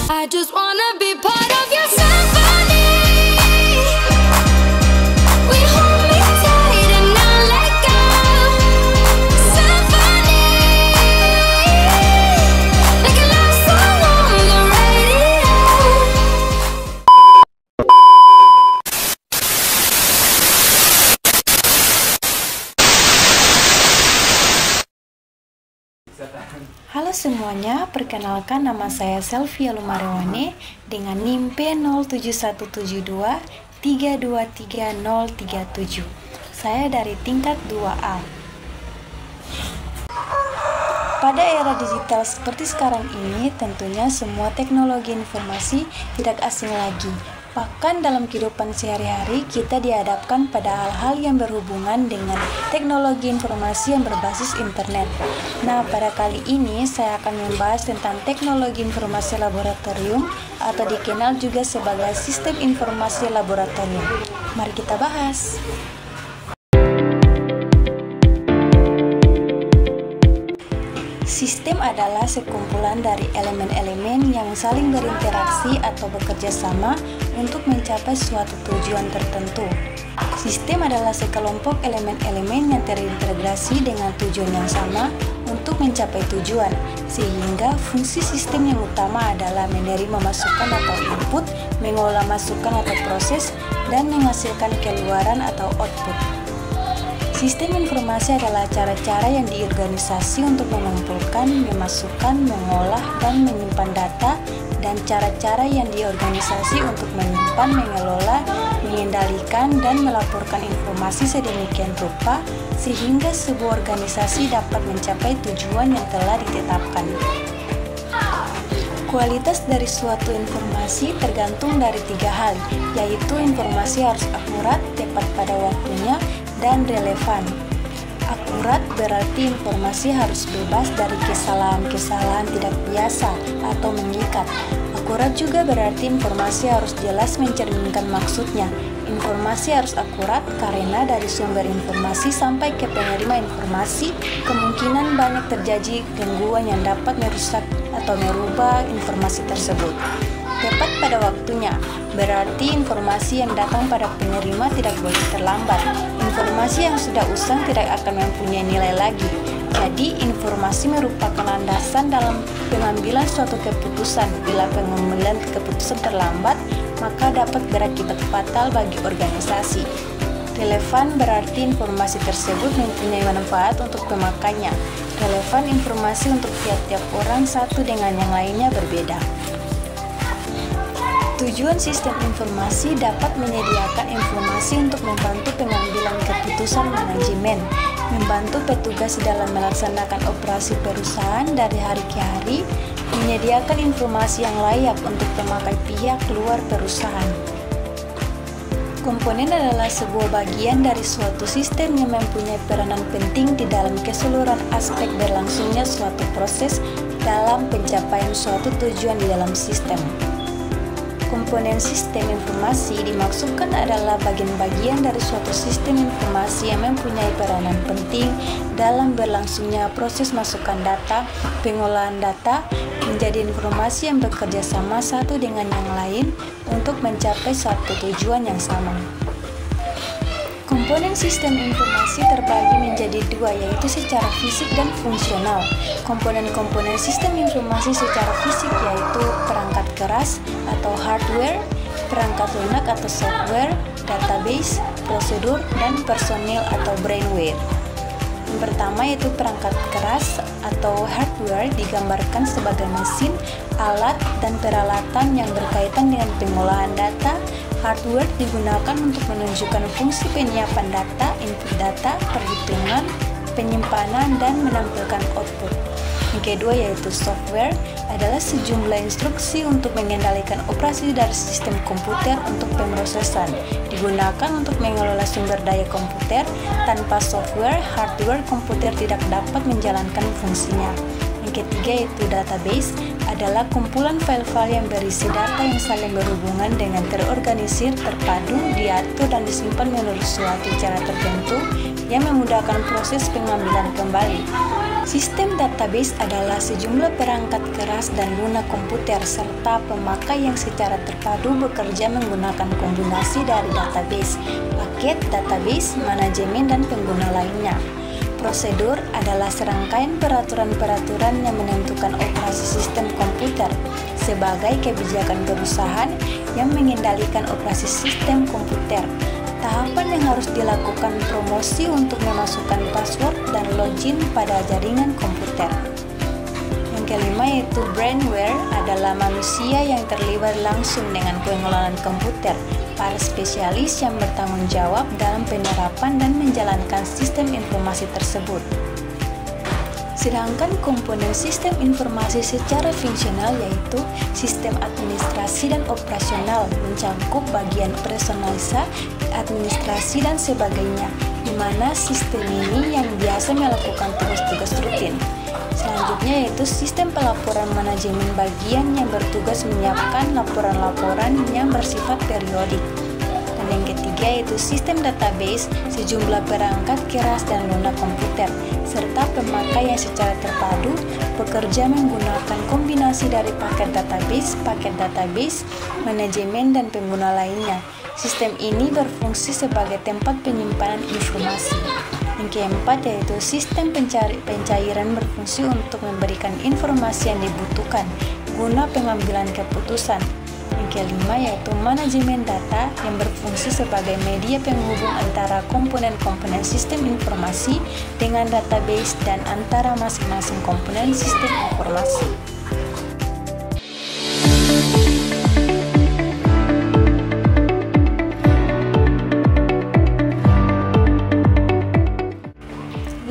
I just wanna be part of your symphony. We hold me tight and not let go. Symphony, like a love song on the radio. Halo semuanya, perkenalkan nama saya Selvia Lumarewane dengan NIM P0712323037. Saya dari tingkat 2A. Pada era digital seperti sekarang ini, tentunya semua teknologi informasi tidak asing lagi. Bahkan dalam kehidupan sehari-hari, kita dihadapkan pada hal-hal yang berhubungan dengan teknologi informasi yang berbasis internet. Nah, pada kali ini saya akan membahas tentang teknologi informasi laboratorium atau dikenal juga sebagai sistem informasi laboratorium. Mari kita bahas. Sistem adalah sekumpulan dari elemen-elemen yang saling berinteraksi atau bekerja sama untuk mencapai suatu tujuan tertentu. Sistem adalah sekelompok elemen-elemen yang terintegrasi dengan tujuan yang sama untuk mencapai tujuan, sehingga fungsi sistem yang utama adalah menerima masukan atau input, mengolah masukan atau proses, dan menghasilkan keluaran atau output. Sistem informasi adalah cara-cara yang diorganisasi untuk mengumpulkan, memasukkan, mengolah, dan menyimpan data, dan cara-cara yang diorganisasi untuk menyimpan, mengelola, mengendalikan, dan melaporkan informasi sedemikian rupa sehingga sebuah organisasi dapat mencapai tujuan yang telah ditetapkan. Kualitas dari suatu informasi tergantung dari 3 hal, yaitu informasi harus akurat, tepat pada waktunya, dan relevan. Akurat berarti informasi harus bebas dari kesalahan-kesalahan tidak biasa atau mengikat. Akurat juga berarti informasi harus jelas mencerminkan maksudnya. Informasi harus akurat karena dari sumber informasi sampai ke penerima informasi kemungkinan banyak terjadi gangguan yang dapat merusak atau merubah informasi tersebut. Tepat pada waktunya berarti informasi yang datang pada penerima tidak boleh terlambat. Informasi yang sudah usang tidak akan mempunyai nilai lagi. Jadi, informasi merupakan landasan dalam pengambilan suatu keputusan. Bila pengambilan keputusan terlambat, maka dapat berakibat fatal bagi organisasi. Relevan berarti informasi tersebut mempunyai manfaat untuk pemakainya. Relevan informasi untuk tiap-tiap orang satu dengan yang lainnya berbeda. Tujuan sistem informasi dapat menyediakan informasi untuk membantu pengambilan keputusan manajemen, membantu petugas dalam melaksanakan operasi perusahaan dari hari ke hari, menyediakan informasi yang layak untuk pemakai pihak luar perusahaan. Komponen adalah sebuah bagian dari suatu sistem yang mempunyai peranan penting di dalam keseluruhan aspek berlangsungnya suatu proses dalam pencapaian suatu tujuan di dalam sistem. Komponen sistem informasi dimaksudkan adalah bagian-bagian dari suatu sistem informasi yang mempunyai peranan penting dalam berlangsungnya proses masukan data, pengolahan data, menjadi informasi yang bekerja sama satu dengan yang lain untuk mencapai satu tujuan yang sama. Komponen sistem informasi terbagi menjadi 2, yaitu secara fisik dan fungsional. Komponen-komponen sistem informasi secara fisik yaitu perangkat keras atau hardware, perangkat lunak atau software, database, prosedur, dan personil atau brainware. Yang pertama yaitu perangkat keras atau hardware digambarkan sebagai mesin, alat, dan peralatan yang berkaitan dengan pengolahan data. Hardware digunakan untuk menunjukkan fungsi penyiapan data, input data, perhitungan, penyimpanan, dan menampilkan output. Yang kedua yaitu software adalah sejumlah instruksi untuk mengendalikan operasi dari sistem komputer untuk pemrosesan. Digunakan untuk mengelola sumber daya komputer. Tanpa software, hardware komputer tidak dapat menjalankan fungsinya. Yang ketiga yaitu database adalah kumpulan file-file yang berisi data yang saling berhubungan dengan terorganisir, terpadu, diatur, dan disimpan menurut suatu cara tertentu yang memudahkan proses pengambilan kembali. Sistem database adalah sejumlah perangkat keras dan lunak komputer serta pemakai yang secara terpadu bekerja menggunakan kombinasi dari database, paket database, manajemen, dan pengguna lainnya. Prosedur adalah serangkaian peraturan-peraturan yang menentukan operasi sistem komputer sebagai kebijakan perusahaan yang mengendalikan operasi sistem komputer. Tahapan yang harus dilakukan promosi untuk memasukkan password dan login pada jaringan komputer. Yang kelima yaitu brainware adalah manusia yang terlibat langsung dengan pengelolaan komputer, para spesialis yang bertanggung jawab dalam penerapan dan menjalankan sistem informasi tersebut. Sedangkan komponen sistem informasi secara fungsional yaitu sistem administrasi dan operasional mencakup bagian personalisa, administrasi, dan sebagainya, di mana sistem ini yang biasa melakukan tugas-tugas rutin. Selanjutnya yaitu sistem pelaporan manajemen bagian yang bertugas menyiapkan laporan-laporan yang bersifat periodik. Dan yang ketiga yaitu sistem database, sejumlah perangkat keras dan lunak komputer, serta pemakai yang secara terpadu bekerja menggunakan kombinasi dari paket database, manajemen, dan pengguna lainnya. Sistem ini berfungsi sebagai tempat penyimpanan informasi. Yang keempat yaitu sistem pencairan berfungsi untuk memberikan informasi yang dibutuhkan guna pengambilan keputusan. Yang kelima yaitu manajemen data yang berfungsi sebagai media penghubung antara komponen-komponen sistem informasi dengan database dan antara masing-masing komponen sistem informasi.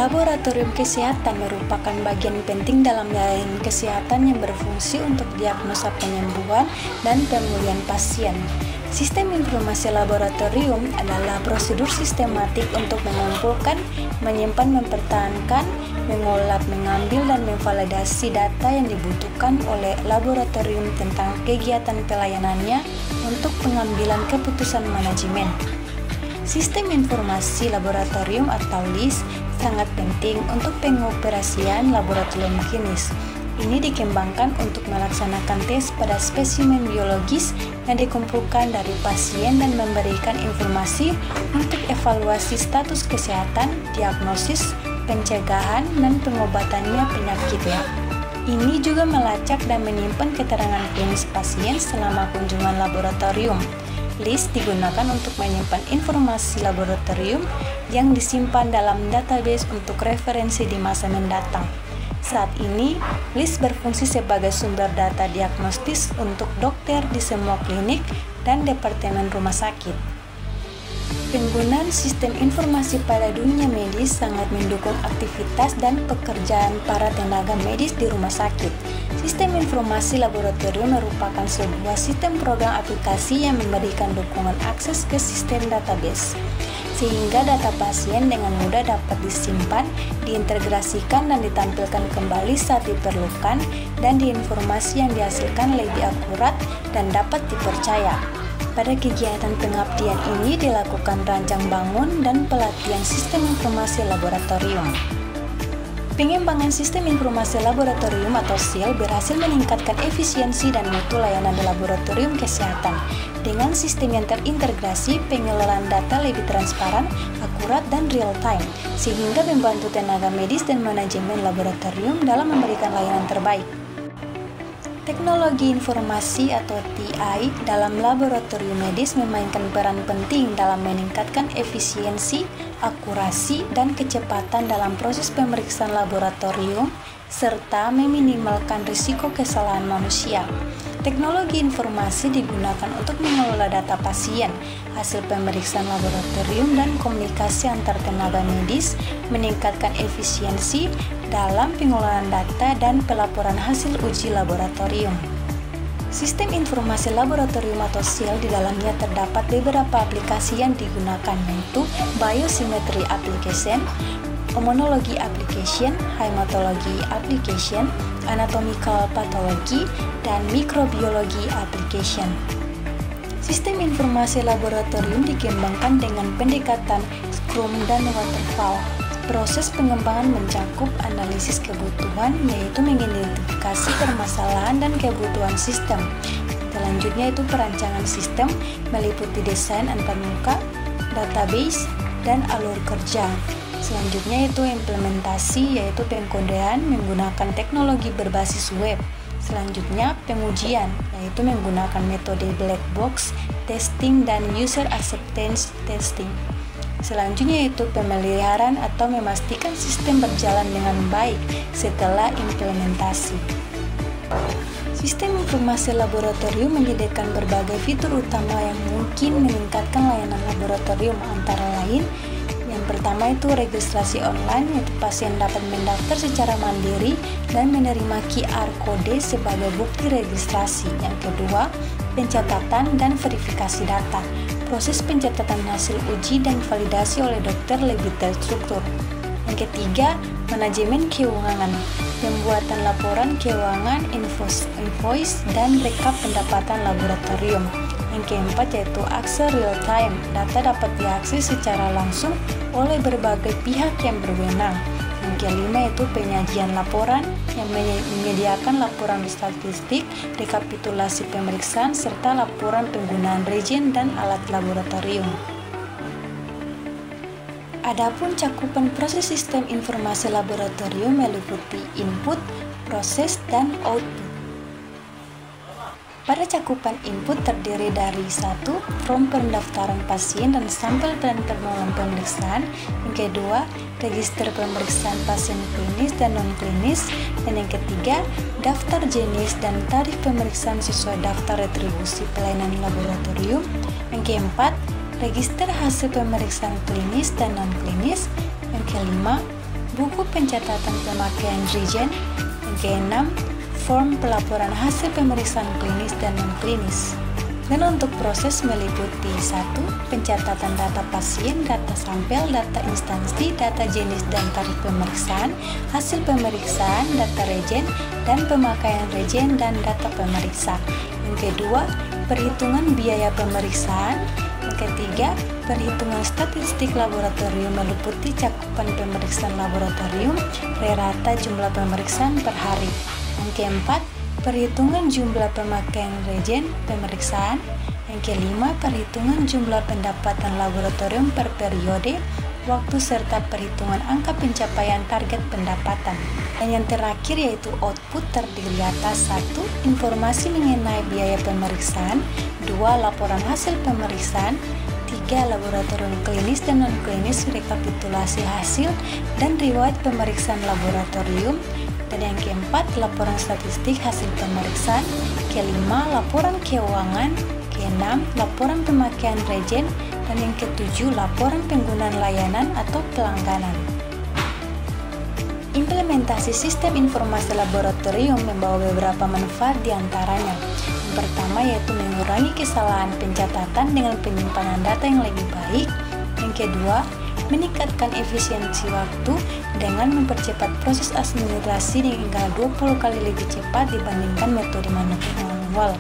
Laboratorium kesehatan merupakan bagian penting dalam layanan kesehatan yang berfungsi untuk diagnosa penyembuhan dan pemulihan pasien. Sistem informasi laboratorium adalah prosedur sistematik untuk mengumpulkan, menyimpan, mempertahankan, mengolah, mengambil, dan memvalidasi data yang dibutuhkan oleh laboratorium tentang kegiatan pelayanannya untuk pengambilan keputusan manajemen. Sistem informasi laboratorium atau LIS sangat penting untuk pengoperasian laboratorium klinis. Ini dikembangkan untuk melaksanakan tes pada spesimen biologis yang dikumpulkan dari pasien dan memberikan informasi untuk evaluasi status kesehatan, diagnosis, pencegahan, dan pengobatannya penyakitnya. Ini juga melacak dan menyimpan keterangan klinis pasien selama kunjungan laboratorium. LIS digunakan untuk menyimpan informasi laboratorium yang disimpan dalam database untuk referensi di masa mendatang. Saat ini, LIS berfungsi sebagai sumber data diagnostis untuk dokter di semua klinik dan departemen rumah sakit. Penggunaan sistem informasi pada dunia medis sangat mendukung aktivitas dan pekerjaan para tenaga medis di rumah sakit. Sistem informasi laboratorium merupakan sebuah sistem program aplikasi yang memberikan dukungan akses ke sistem database, sehingga data pasien dengan mudah dapat disimpan, diintegrasikan, dan ditampilkan kembali saat diperlukan, dan informasi yang dihasilkan lebih akurat dan dapat dipercaya. Pada kegiatan pengabdian ini dilakukan rancang bangun dan pelatihan sistem informasi laboratorium. Pengembangan sistem informasi laboratorium atau SIL berhasil meningkatkan efisiensi dan mutu layanan di laboratorium kesehatan. Dengan sistem yang terintegrasi, pengelolaan data lebih transparan, akurat, dan real-time, sehingga membantu tenaga medis dan manajemen laboratorium dalam memberikan layanan terbaik. Teknologi informasi atau TI dalam laboratorium medis memainkan peran penting dalam meningkatkan efisiensi, akurasi, dan kecepatan dalam proses pemeriksaan laboratorium, serta meminimalkan risiko kesalahan manusia. Teknologi informasi digunakan untuk mengelola data pasien, hasil pemeriksaan laboratorium, dan komunikasi antar tenaga medis, meningkatkan efisiensi dalam pengelolaan data dan pelaporan hasil uji laboratorium. Sistem informasi laboratorium atau SIL di dalamnya terdapat beberapa aplikasi yang digunakan, yaitu Biosymmetry Application, Immunology Application, Hematology Application, Anatomical Pathology, dan Microbiology Application. Sistem informasi laboratorium dikembangkan dengan pendekatan Scrum dan Waterfall. Proses pengembangan mencakup analisis kebutuhan, yaitu mengidentifikasi permasalahan dan kebutuhan sistem. Selanjutnya itu perancangan sistem, meliputi desain antarmuka, database, dan alur kerja. Selanjutnya itu implementasi, yaitu pengkodean menggunakan teknologi berbasis web. Selanjutnya pengujian, yaitu menggunakan metode black box testing dan user acceptance testing. Selanjutnya itu pemeliharaan atau memastikan sistem berjalan dengan baik setelah implementasi. Sistem informasi laboratorium menyediakan berbagai fitur utama yang mungkin meningkatkan layanan laboratorium, antara lain yang pertama itu registrasi online, yaitu pasien dapat mendaftar secara mandiri dan menerima QR kode sebagai bukti registrasi. Yang kedua, pencatatan dan verifikasi data. Proses pencatatan hasil uji dan validasi oleh dokter lebih terstruktur. Yang ketiga, manajemen keuangan, pembuatan laporan keuangan, invoice, dan rekap pendapatan laboratorium. Yang keempat yaitu akses real time, data dapat diakses secara langsung oleh berbagai pihak yang berwenang. Yang kelima yaitu penyajian laporan, yang menyediakan laporan statistik, rekapitulasi pemeriksaan, serta laporan penggunaan reagen dan alat laboratorium. Adapun cakupan proses sistem informasi laboratorium meliputi input, proses, dan output. Pada cakupan input terdiri dari 1. Form pendaftaran pasien dan sampel dan permohonan pemeriksaan. Yang kedua, register pemeriksaan pasien klinis dan non-klinis. Dan yang ketiga, daftar jenis dan tarif pemeriksaan sesuai daftar retribusi pelayanan laboratorium. Yang keempat, register hasil pemeriksaan klinis dan non-klinis. Yang kelima, buku pencatatan pemakaian reagen. Yang keenam, form pelaporan hasil pemeriksaan klinis dan non-klinis. Dan untuk proses meliputi 1. Pencatatan data pasien, data sampel, data instansi, data jenis dan tarif pemeriksaan, hasil pemeriksaan, data reagen, dan pemakaian reagen dan data pemeriksa. Yang kedua, perhitungan biaya pemeriksaan. Yang ketiga, perhitungan statistik laboratorium meliputi cakupan pemeriksaan laboratorium, rata jumlah pemeriksaan per hari. Yang keempat, perhitungan jumlah pemakaian reagen pemeriksaan. Yang kelima, perhitungan jumlah pendapatan laboratorium per periode, waktu, serta perhitungan angka pencapaian target pendapatan. Dan yang terakhir yaitu output terdiri atas 1. Informasi mengenai biaya pemeriksaan, 2. Laporan hasil pemeriksaan, 3. Laboratorium klinis dan non-klinis, rekapitulasi hasil dan riwayat pemeriksaan laboratorium. Dan yang keempat, laporan statistik hasil pemeriksaan. Kelima, laporan keuangan. Keenam, laporan pemakaian reagen. Dan yang ketujuh, laporan penggunaan layanan atau pelangganan. Implementasi sistem informasi laboratorium membawa beberapa manfaat diantaranya. Yang pertama yaitu mengurangi kesalahan pencatatan dengan penyimpanan data yang lebih baik. Yang kedua, meningkatkan efisiensi waktu dengan mempercepat proses administrasi hingga 20 kali lebih cepat dibandingkan metode manual.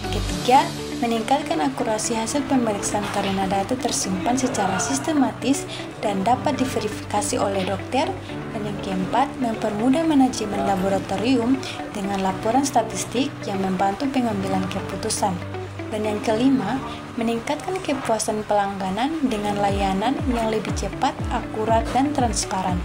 Yang ketiga, meningkatkan akurasi hasil pemeriksaan karena data tersimpan secara sistematis dan dapat diverifikasi oleh dokter. Dan yang keempat, mempermudah manajemen laboratorium dengan laporan statistik yang membantu pengambilan keputusan. Dan yang kelima, meningkatkan kepuasan pelanggan dengan layanan yang lebih cepat, akurat, dan transparan.